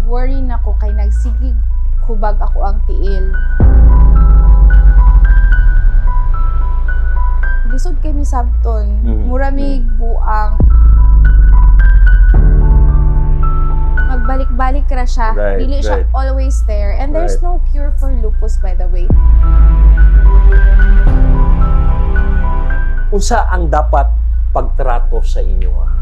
nag-worry na ko kay nagsigig hubag ako ang tiil. Lisod kay mi sabton, mura mig buang. Magbalik-balik ra siya. Dili siya always there. And there's no cure for lupus, by the way. Unsa ang dapat pagtrato sa inyo?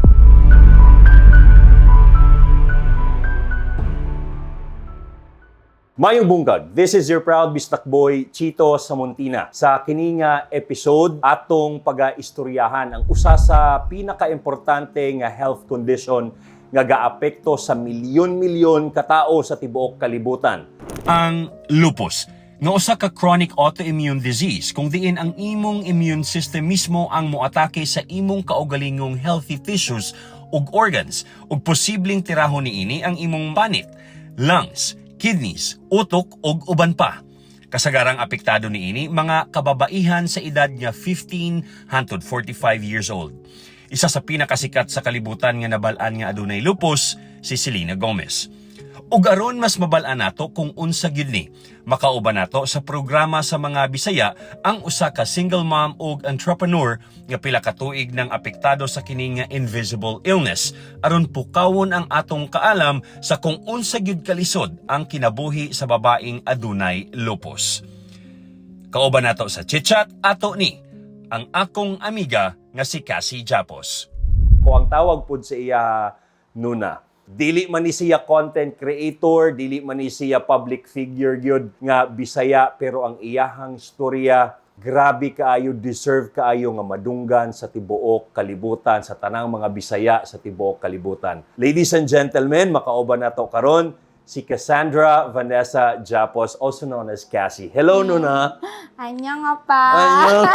Mayong bungkag, this is your proud bistak boy, Chito Samuntina. Sa kini nga episode, atong pag-istoryahan ang usa sa pinaka-importante nga health condition nga gaapekto sa milyon-milyon katao sa tibuok kalibutan. Ang lupus, nga usa ka chronic autoimmune disease kung diin ang imong immune system mismo ang moatake sa imong kaugalingong healthy tissues ug organs ug posibleng tirahon niini ang imong panit, lungs, kidneys, utok ug uban pa. Kasagarang apektado niini mga kababaihan sa edad nga 15 hangtod 45 years old. Isa sa pinakasikat sa kalibutan nga nabal-an nga adunay lupus, si Selena Gomez. Ug aron mas mabal-an nato kung unsa gyud ni, makauban nato sa programa sa mga Bisaya ang usa ka single mom ug entrepreneur nga pila ka tuig nang apektado sa kini nga invisible illness aron pukawon ang atong kaalam sa kung unsa gyud kalisod ang kinabuhi sa babaeng adunay lupus. Kauban nato sa chitchat ato ni ang akong amiga nga si Cassie Japos. Kung ang tawag pud sa iya Nuna, dili man ni siya content creator, dili man ni siya public figure gyud nga Bisaya, pero ang iyahang storya grabe kaayo, deserve kaayo nga madunggan sa tibuok kalibutan, sa tanang mga Bisaya sa tibuok kalibutan. Ladies and gentlemen, makauban nato karon si Cassandra Vanessa Japos, also known as Cassie. Hello, Nuna! Anya nga pa! Annyeong.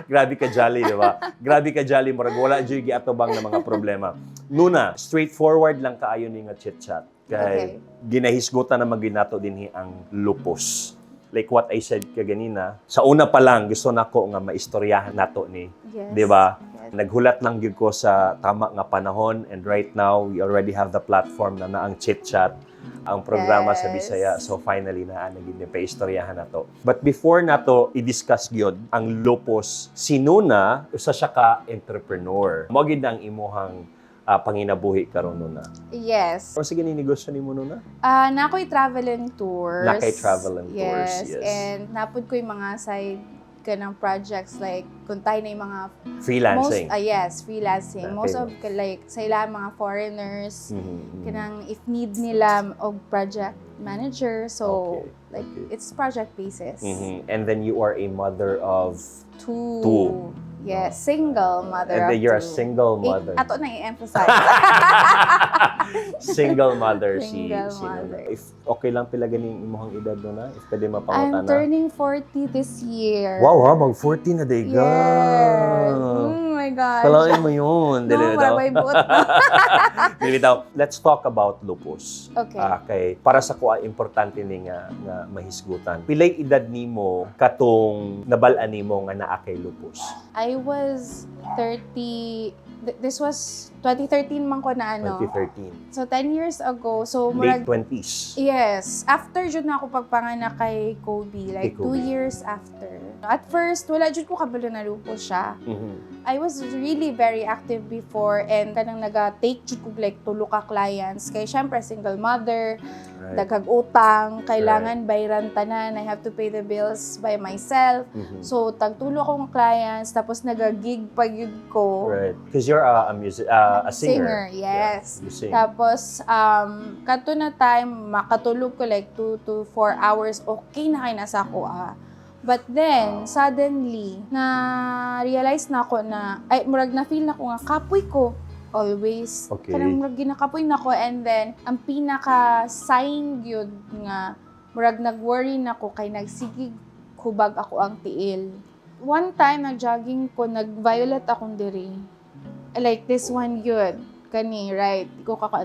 Grabe ka jolly, di ba? Grabe ka jolly, murag wala dyan giatubang na mga problema. Nuna, straightforward lang kaayo ni nga chit-chat. Kay ginahisgutan na maginato dinhi ang lupus. Like what I said kaganina, sa una pa lang gusto nako nga maistoryahan nato ni, di ba? Naghulat lang gyud ko sa tama nga panahon, and right now we already have the platform na ang chit-chat, ang programa sa Bisaya. So finally na naging paistoryahan nato. But before nato i-discuss gyud ang lupus, si Nuna usa siya ka entrepreneur. Mo gyud ang imuhang panginabuhi karon, Nuna. Yes. O sige, ninegosyo nimo, Nuna? Nakoy travel and tours. Nakay travel and tours, yes. And napod ko yung mga side ng projects like kung tayo na yung mga freelancing. Freelancing. Most of like sa ilang mga foreigners, kanang if need nila og project manager, so it's project basis. And then you are a mother of two. Yes, single mother And of then you're a two. single mother. Ato na i-emphasize. Single mother Single si mother. Nuna. If okay lang pila ganing imong edad, Nuna? If pwede I'm mapangutana. turning 40 this year. Wow, ha? Mag-40 na day ka. Yes. Oh my gosh. Kalain mo yun. No, marabay buot. Dilitaw. Let's talk about lupus. Okay. Kay para sa kuha importante ni nga mahisgutan. Pilay edad nimo katong nabal-an nimo nga naa kay lupus? I was 30. This was 2013 man ko na ano. 2013. So 10 years ago. So Late murag 20s. yes, after jud na ako pagpanganak kay Kobe, like Kay Kobe. 2 years after. At first, wala jud ko kabalo na lupus siya. I was really very active before, and kanang naga-take jud ko like tulo ka clients. Kay syempre single mother, daghang utang, kailangan bayaran tanan, I have to pay the bills by myself. So tagtulo akong clients, tapos naga-gig pa yun ko. Right. Because you're a singer. Yes. Yeah, you sing. Tapos, kato na time, makatulog ko like 2 to 4 hours, okay na kayo nasa ako But then, suddenly, na-realize na ako na, murag na-feel na ko nga, kapoy ko. Always. Okay. Kanang murag ginakapoy na ko, and then, ang pinaka-sign yun nga, murag nag-worry na ko, kay nagsigig hubag ako ang tiil. One time, nag-jogging ko, nag-violet akong diri. Like this one yun. Kani, right?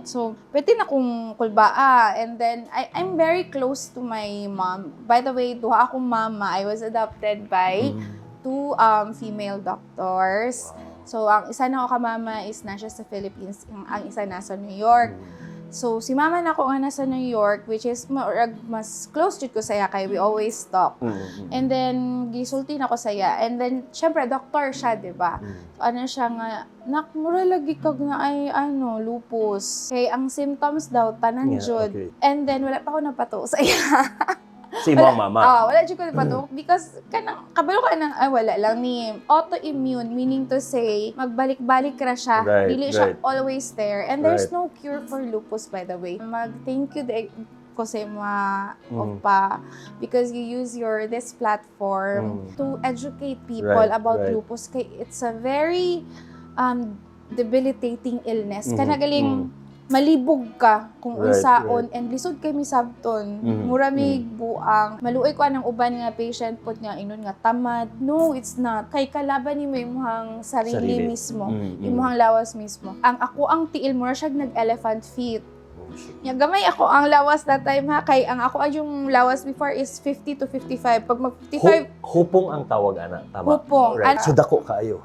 So, pwede na kong kulbaa. And then, I'm very close to my mom. By the way, duha akong mama. I was adopted by 2 female doctors. So, ang isa na ako kamama is nasa sa Philippines. Ang isa nasa New York. So, si mama na ko nga nasa New York, which is mas close jud ko saya kay we always talk. And then, gisulti na ko saya. And then, syempre, doctor siya, di ba? So, ano siya nga, mura lagi kag na ay, lupus. Kay ang symptoms daw, tanan jud. okay. And then, wala pa ako napato sa iya. Sa imong mama. Wala jud ko napato. Because, kabalo ka nang, wala lang ni autoimmune, meaning to say, magbalik-balik ra siya. Right, Dili siya right. always there. And there's Right. no cure for lupus, by the way. Mag-thank you ko sa mga opa because you use this platform to educate people Right, about right. lupus. Kay it's a very debilitating illness. Kanagaling malibog ka kung Right, unsaon and lisod kay mi sabton. Mura mi buang. Maluoy ko anang uban nga patient pod nga inon nga tamad. No, it's not. Kay kalaban ni mo imong sarili mismo. Imong lawas mismo. Ang tiil mo siya nag-elephant feet. Yang gamay ako ang lawas that time ha kay ang ako yung lawas before is 50 to 55. Pag mag 55 Hupong ang tawag, ana. Tama. Hupong. Right. So, dako kaayo.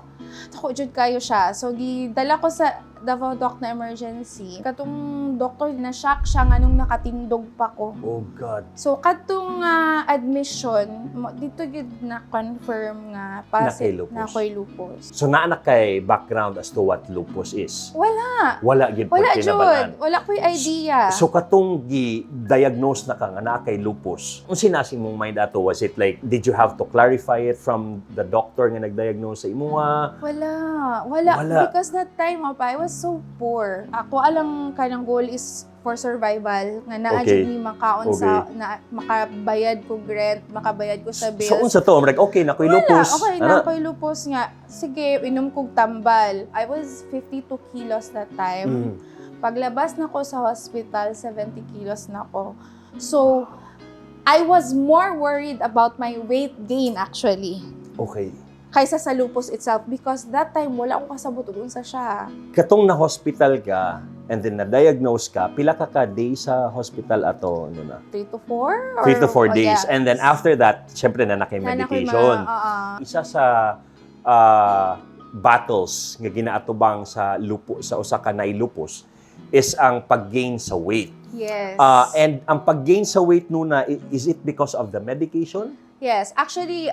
ako jud kayo siya. So gidala ko sa Davao Doc na emergency. Katong doktor na shock siya nga nung nakatindog pa ko. Oh, God. So katong admission dito gid na confirm nga lupus. na ko'y lupus. So, naanak kay background as to what lupus is? Wala. Wala gid Wala pod jud. kinabanan. Wala ko'y idea. So katong gi-diagnose na ka nga naa kay lupus, kung sinasi mong mind ato, was it like, did you have to clarify it from the doctor nga nag-diagnose sa imuha? Wala. Because that time, I was so poor. Ako alang kanang goal is for survival. Nga naa Okay. jud ni makaon sa na makabayad ko rent, makabayad ko sa bills. So, unsa to? Like, okay, na ko'y lupus. Okay, Ana? na ko'y lupus nga. Sige, inom kog tambal. I was 52 kilos that time. Paglabas na ko sa hospital, 70 kilos na ko. So, I was more worried about my weight gain actually Okay. kaysa sa lupus itself because that time wala akong kasabot ug unsa siya. Katong na-hospital ka, and then na-diagnose ka, pila ka days sa hospital ato, ano na? 3 to 4? 3 to 4 Oh, days. yes. And then after that, syempre na kay Na na ko'y medication. mga- Isa sa battles nga ginaatubang sa sa usa ka naay lupus is ang pag-gain sa weight. Yes. And ang pag-gain sa weight nuna, is it because of the medication? Yes, actually,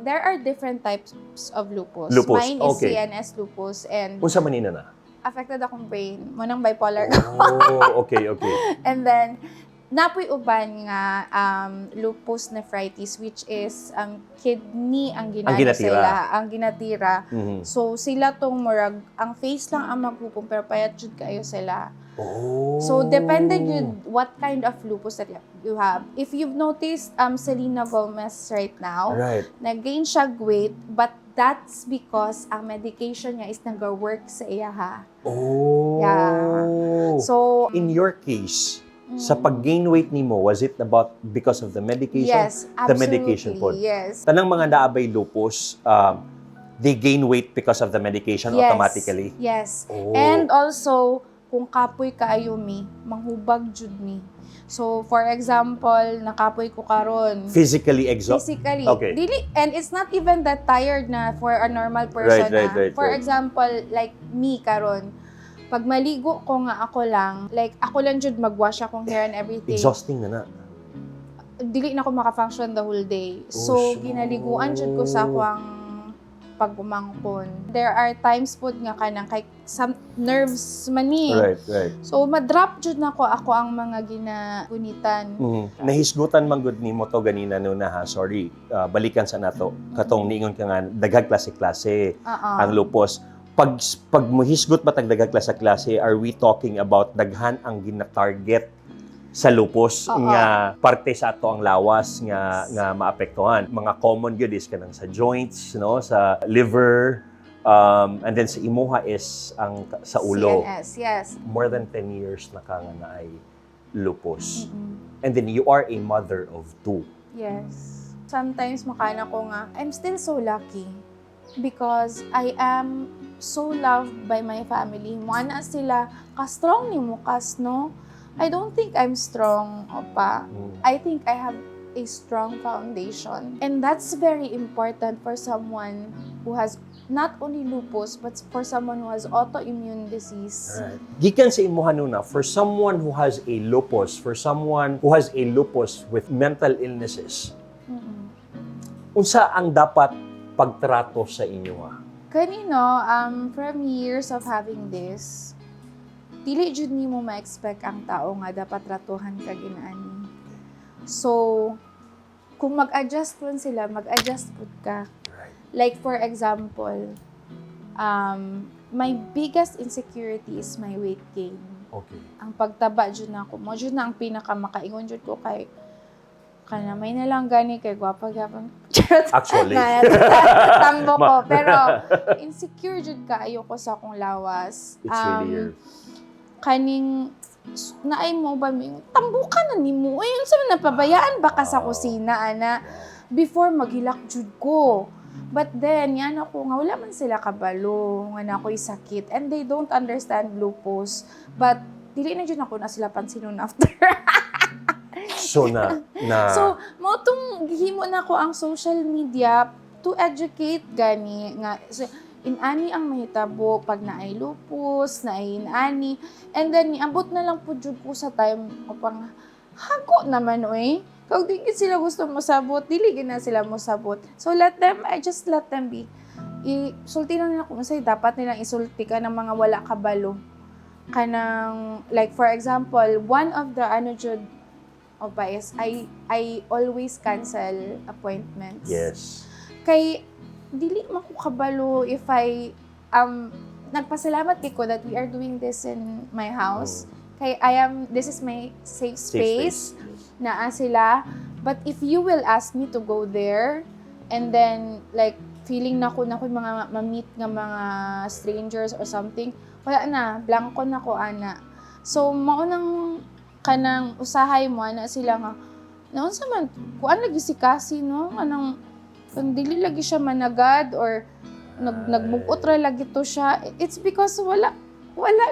there are different types of lupus. Lupus, Mine is okay. CNS lupus and Unsa man nina na? affected akong brain. Munang bipolar. Oh, okay. And then, napoy uban nga lupus nephritis which is ang kidney ang ginatira. sila, ang ginatira. Mhm. So sila tong murag ang face lang ang magpupong pero payat jud kayo sila. Oh. So depende jud what kind of lupus that you have. If you've noticed Selena Gomez right now, Right. nag-gain siya weight but that's because ang medication niya is nag-work sa iya ha. Oh. Yeah. So In your case, sa pag-gain weight nimo, was it about because of the medication? yes, The absolutely. medication po. Yes. Tanang mga naabay lupus, they gain weight because of the medication Yes. automatically? Yes. Oh. And also, kung kapoy kaayo mi, manghubag jud mi. So, for example, nakapoy ko karon. Physically exhausted? Physically. Okay. And it's not even that tired na for a normal person. Right. For example, like me karon, pag maligo ko nga ako lang jud magwash akong hair and everything. Exhausting na. Dili na ko maka-function the whole day. So, Oh, ginaliguan jud ko sa akong pagumangkon. There are times pod nga kanang kay some nerves man ni. Right. So, madrop jud na ko ako ang mga ginagunitan. Nahisgutan man gud nimo to ganina no na ha. Sorry. Balikan sa nato. Katong niingon ka nga daghang klase-klase ang lupus. Pag muhisgot ba tag daghang klase-klase, are we talking about daghan ang gina-target sa lupus nga parte sa ato ang lawas nga maapektuhan? Mga common gyud is kanang sa joints, no, sa liver, and then sa imuha is ang sa ulo. CNS, yes. More than 10 years na ka nga naay lupus. And then you are a mother of 2. Yes. Sometimes makana ko nga, I'm still so lucky because I am so loved by my family. Mana sila, ka-strong ni mo, no? I don't think I'm strong, opa. I think I have a strong foundation. And that's very important for someone who has not only lupus, but for someone who has autoimmune disease. Gikan sa imuha nuna, for someone who has a lupus, with mental illnesses, unsa ang dapat pagtrato sa inyo? Kanino, from years of having this, dili jud nimo ma-expect ang tao nga dapat tratuhan ka ginaani. So, kung mag-adjust pun sila, mag-adjust pud ka. Like for example, my biggest insecurity is my weight gain. Okay. Ang pagtaba jud na ako, mo jud na ang pinakamakaingon jud ko kay kana may na lang gani kay gwapa gyapon. Actually. Tambo ko, pero insecure jud ka ayoko sa akong lawas. It's really Kaning naay mo ba may tambukan na nimo. Ay unsa man napabayaan ba ka sa kusina ana before maghilak jud ko. But then, yan ako nga, wala man sila kabalo, nga na ako'y sakit. And they don't understand lupus. But, dili na dyan ako na sila pansinon after. So, So, mo itong gihimo na ko ang social media to educate gani. Nga, so, inani ang mahitabo pag naay lupus, naay inani. And then, niabot na lang po dyan ko sa time o pang hago naman, oy. Kung di sila gusto mo sabot, dili na sila mo sabot. So I just let them be. Isulti lang nila kung sa'yo, dapat nilang isulti ka ng mga wala kabalo. Kanang, like for example, one of the jud is, I always cancel appointments. yes. Kay, dili man ko kabalo if nagpasalamat ko that we are doing this in my house. Kay this is my safe space. Naa sila. But if you will ask me to go there, and then, like, feeling na ko mga ma-meet nga mga strangers or something, wala na, blanco na ko, ana. So, maunang kanang usahay mo, ana sila nga, naunsa man, kuan lagi si Cassie, no? Anang, kung dili lagi siya managad, or nagmugot ra lagi to siya, it's because wala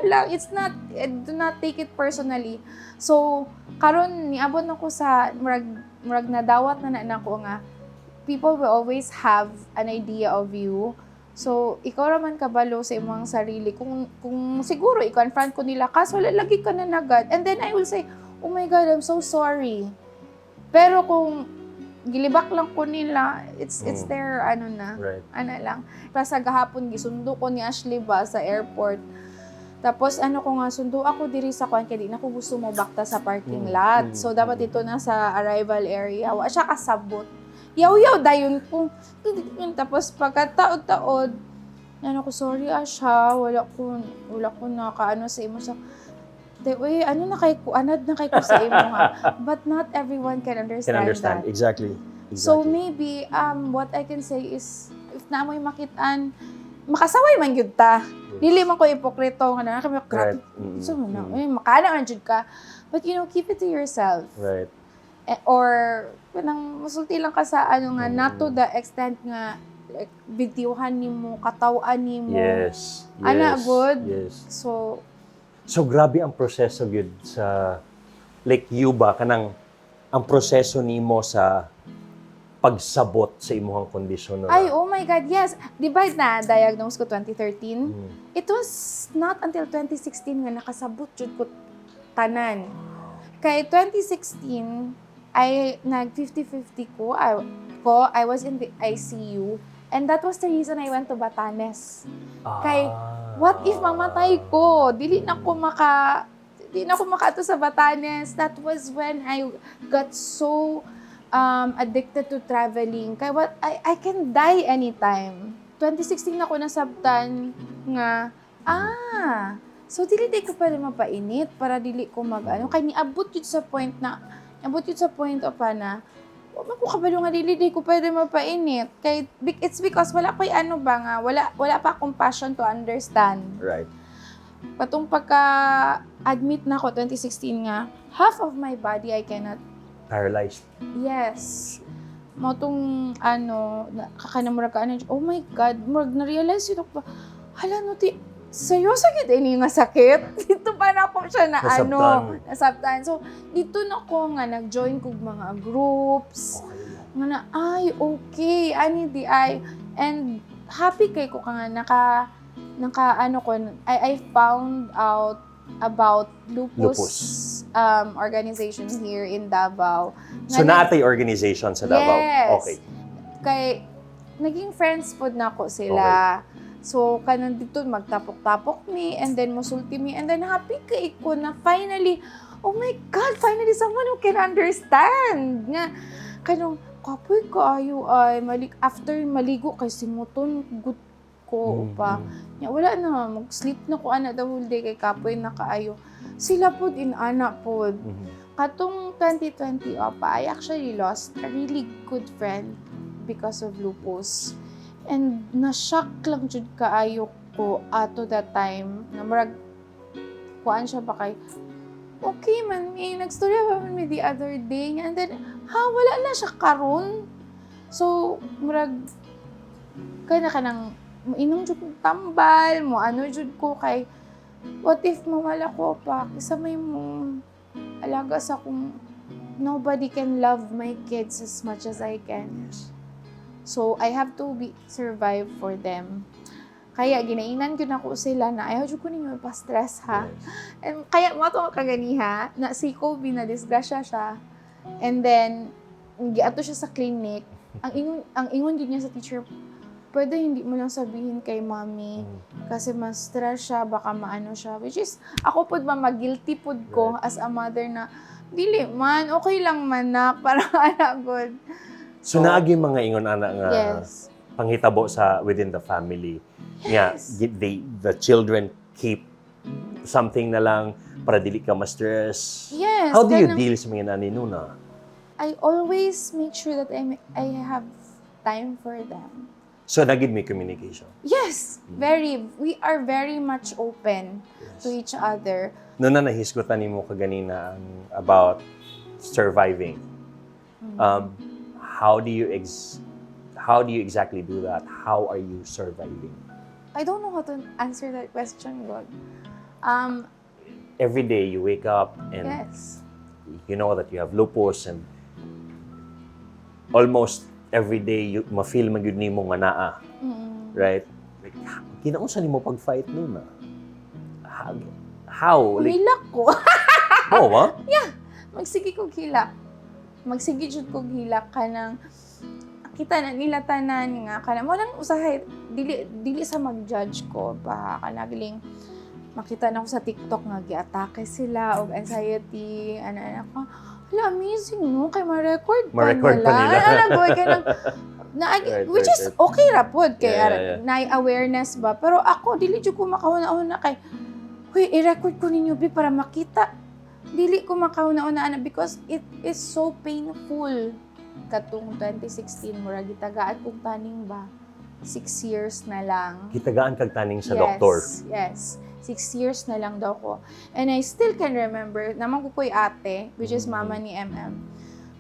lang. It's not, do not take it personally. So, karon niabot na ko sa murag nadawat na nako nga people will always have an idea of you. So, ikaw raman kabalo sa imong sarili. Kung siguro i-confront ko nila, kaso wala lagi ka nanagad. And then I will say, oh my God, I'm so sorry. Pero kung gilibak lang ko nila, it's their Right. lang. Tapos sa gahapon, gisundo ko ni Ashley ba sa airport. Tapos ko nga, sundo ako diri sa kwan, kaya di na ko gusto mo bakta sa parking lot. So, dapat ito na sa arrival area. Wa siya kasabot. Yaw-yaw dayon ko. Tapos pagkataod-taod, ko, sorry Asha, wala ko nakaano sa imo sa... Uy, na kay ko, anad na kay ko sa imo ha. But not everyone can understand that. Exactly. So, maybe, what I can say is, if na mo'y makitaan, makasaway man gyud ta. Dili man ko ipokrito nga na kami grabe. So na, makana man jud ka. But keep it to yourself. Right. Or kanang musulti lang ka sa not to the extent nga like bidyuhan nimo, katawan nimo. Yes. Ana good. Yes. So grabe ang proseso gyud sa like you ba kanang ang proseso nimo sa pagsabot sa imong kondisyon na. Ay, oh my God, yes. Di ba na-diagnose ko 2013? It was not until 2016 nga nakasabot jud ko tanan. Kay 2016, ay nag-50-50 ko. I was in the ICU. And that was the reason I went to Batanes. Kay, what if mamatay ko? Di na ako makato sa Batanes. That was when I got so addicted to traveling. Kaya I can die anytime. 2016 ako nasabtan nga, so dili ko pwede mapainit para dili ko mag-ano. Kaya niabot yun sa point o pa na, kabalo nga dili ko pwede mapainit. Kaya it's because wala ko wala pa compassion to understand. Right. Patong pagka-admit na ako 2016 nga, half of my body I cannot. Paralyzed. Yes. Mo tong kakanamurag ka oh my God, murag na-realize yun ako pa, hala no, seryoso gid ini nga sakit. Dito pa na ako siya na nasabtan. So, dito na ko nga nag-join kog mga groups. Nga na, okay, ani di ay. And happy kay ko ka nga naka ano ko I found out about lupus. Organization here in Davao. So, naatay organization sa Davao? Yes. Okay. Kay naging friends pod na ko sila. So, kanan dito magtapok-tapok mi and then musulti mi and then happy kay ko na finally, oh my God, finally someone who can understand nga kanong kapoy kaayo ay after maligo kay simuton good ko pa. Nya wala na mag-sleep na ko ana the whole day kay kapoy na kaayo. Sila pod in ana pod. Katong 2020 I actually lost a really good friend because of lupus. And na-shock lang jud kaayo ko ato that time na murag kuan siya ba kay okay man nagstorya pa man mi the other day and then wala na siya karon. So murag kanang inom jud kong tambal mo ano jud ko kay what if mawala ko pa isa may mo alaga sa kung nobody can love my kids as much as I can. So, I have to survive for them. Kaya, ginainan ko na ko sila na ayaw ko ninyo pa-stress ha. Yes. And kaya, mo ito kaganiha, na si Kobe na disgrasya siya. And then, giato siya sa clinic. Ang ingon din niya sa teacher, pwede hindi mo lang sabihin kay mommy. Kasi mas stress siya, baka maano siya. Which is, ako pod mag-guilty pod ko as a mother na, dili man, okay lang man na, parang anak good. So, naagi mga ingon ana nga Yes. panghitabo sa within the family. Yes. The children keep something na lang para dili ka ma-stress. Yes. How do you ganun. deal sa mga nani nuna? I always make sure that I have time for them. So, nagid may communication. Yes, we are very much open to each other. Noon na nahisgutan nimo kaganina about surviving. How do you exactly do that? How are you surviving? I don't know how to answer that question, God. Every day you wake up and Yes. you know that you have lupus and almost every day you ma-feel magyud nimo nga naa, right? Like, kinaunsa nimo pag-fight noon na? How? Like, Hilak ko. ha? Magsige kog hilak. Magsige jud kog hilak kanang kita na nila tanan nga kanang mo nang usahay dili sa mag-judge ko pa kanagling makita na ko sa TikTok nga giatake sila og anxiety ana ko. Hala, amazing no kay ma-record pa nila. Ana ko kanang which is okay ra pod kay na awareness ba pero ako dili jud ko makahuna-una kay i-record ko ninyo bi para makita. Dili ko makauna-una because it is so painful. Katong 2016 mura gitagaan kog taning ba 6 years na lang. Gitagaan kag taning sa doktor. Yes. 6 years na lang daw ko. And I still can remember, naman ko ko'y ate, which is mama ni MM.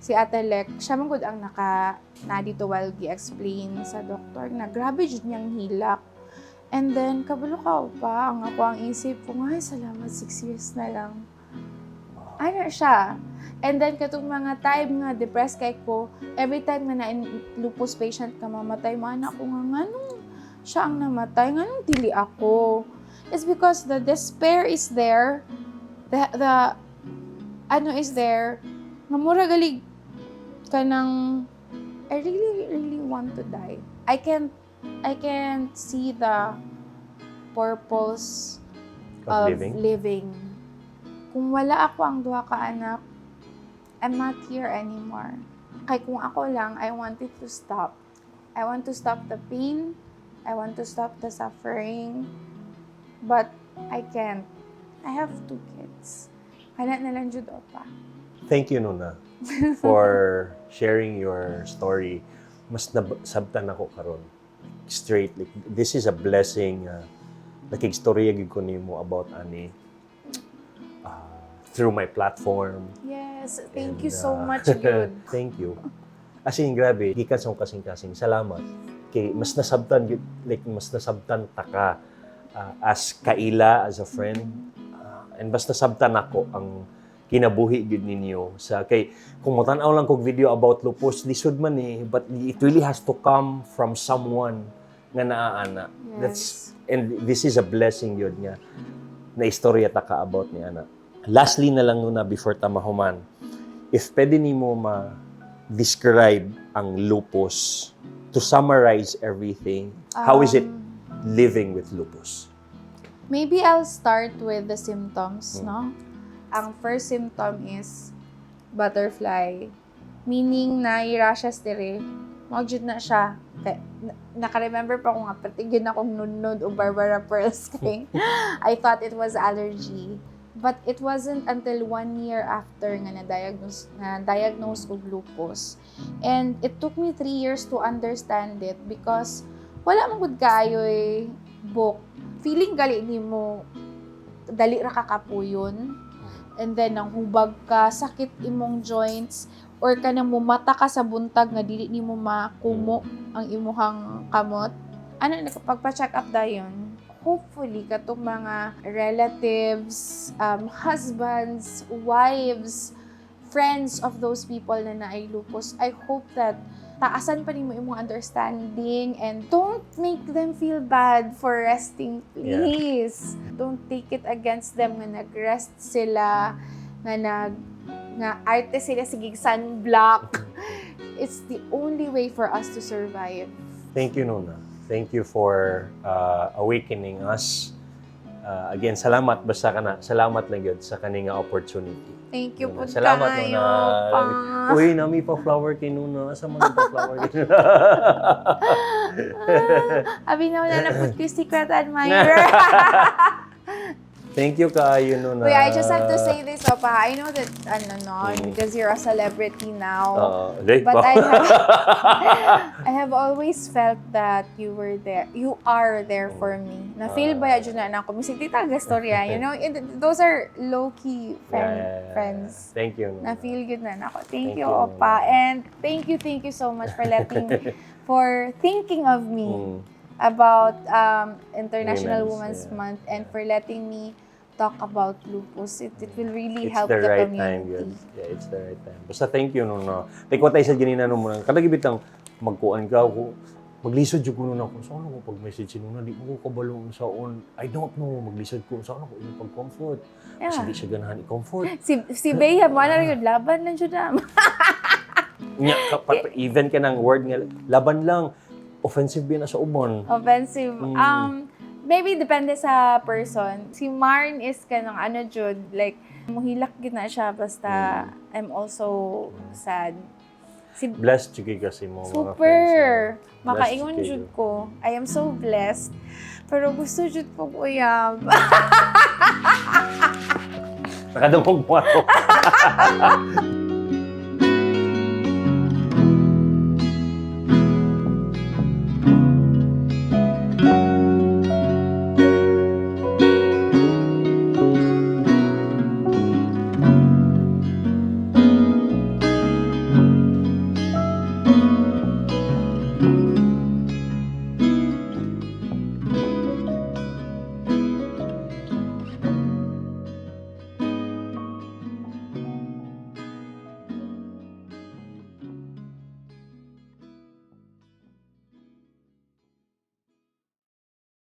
Si Ate Lek, siya man gud ang na dito while gi-explain sa doktor na grabe jud niyang hilak. And then, kabalo ka pa, ang ako ang isip ko, ay, salamat, 6 years na lang. Ano siya? And then, katong mga time nga, depressed kay ko, every time nga na-lupus patient ka mamatay, anak ko nga, nganong siya ang namatay, nganong dili ako? It's because the despair is there, the ano is there, nga mura galig ka ng, I really want to die. I can't see the purpose of living. Kung wala ako ang duha ka anak, I'm not here anymore. Kaya kung ako lang, I want it to stop. I want to stop the pain. I want to stop the suffering. But I can't. I have 2 kids. Kaya na lang jud pa. Thank you, Nuna, for sharing your story. Mas nasabtan ako karon. Straight, like, this is a blessing. Nakigstorya gid ko nimo about ani through my platform. Yes, thank you so much, Yud. Thank you. As in, grabe, gikan sa kasing-kasing. Salamat. Kay mas nasabtan taka as kaila, as a friend. And mas nasabtan ako ang kinabuhi gid ninyo sa kay kung mo-tan-aw lang kog video about lupus lisod man but it really has to come from someone nga naaana. Yes. And this is a blessing yun nga na istorya ta ka about ni ana. Lastly na lang na before ta mahuman, if pwede nimo ma-describe ang lupus, to summarize everything, how is it living with lupus? Maybe I'll start with the symptoms, no? Ang first symptom is butterfly. Meaning na rashes dire, magjud na siya. Naka-remember pa ko nga, patigin akong nunod o Barbara Pearls kay I thought it was allergy. But it wasn't until 1 year after nga na-diagnose ko lupus. And it took me 3 years to understand it because wala man gud kaayoy book. Feeling gali nimo dali ra kakapuyon. And then nang hubag ka, sakit imong joints or kanang mumata ka sa buntag nga dili nimo makumo ang imuhang kamot. Ano nakapagpa-check up dayon? Hopefully katong mga relatives, husbands, wives, friends of those people na naay lupus, I hope that taasan pa nimo imong understanding and don't make them feel bad for resting, please. Don't take it against them nga nag-rest sila, nga arte sila sigig sunblock. It's the only way for us to survive. Thank you, Nuna. Thank you for awakening us. Again, salamat basta kana. Salamat lang yun sa kaninga opportunity. Thank you po Salamat, kayo, Nuna. pa. Uy, nami pa flower kay Nuna. Asa man pa flower kay Nuna? Abi na wala na po yung secret admirer. Thank you kaayo, Nuna. Wait, I just have to say this, Opa. I know that, because you're a celebrity now. But I have always felt that you were there. You are there for me. Na-feel ba yun na ako? Misig, di talaga storya. You know, those are low-key friends. Thank you, Nuna. Na-feel good na ako. Thank you, Opa. And thank you so much for thinking of me about International Women's Month and for letting me talk about lupus. It will really help the right community. Time, yeah, it's the right time. Basta thank you, Nuna. Take tayo sa ganina mo nang kadagibit ang magkuan ka ako. Maglisod yung kuno na ako. Saan ako pag-message si Nuna? Di mo ko kabalo sa on. I don't know. Maglisod ko. Saan ako yung pag-comfort? Kasi di siya ganahan i-comfort. Si Bea, mo na rin laban lang siya na. Even ka ng word nga, laban lang. Offensive ba na sa uban? Offensive. Maybe depende sa person. Si Marn is kanang Jud, like, muhilak gid na siya basta I'm also sad. Blessed jud kasi mo mga friends. Super! Makaingon jud ko. I am so blessed. Pero gusto jud ko uyab. Nakadungog mo ako.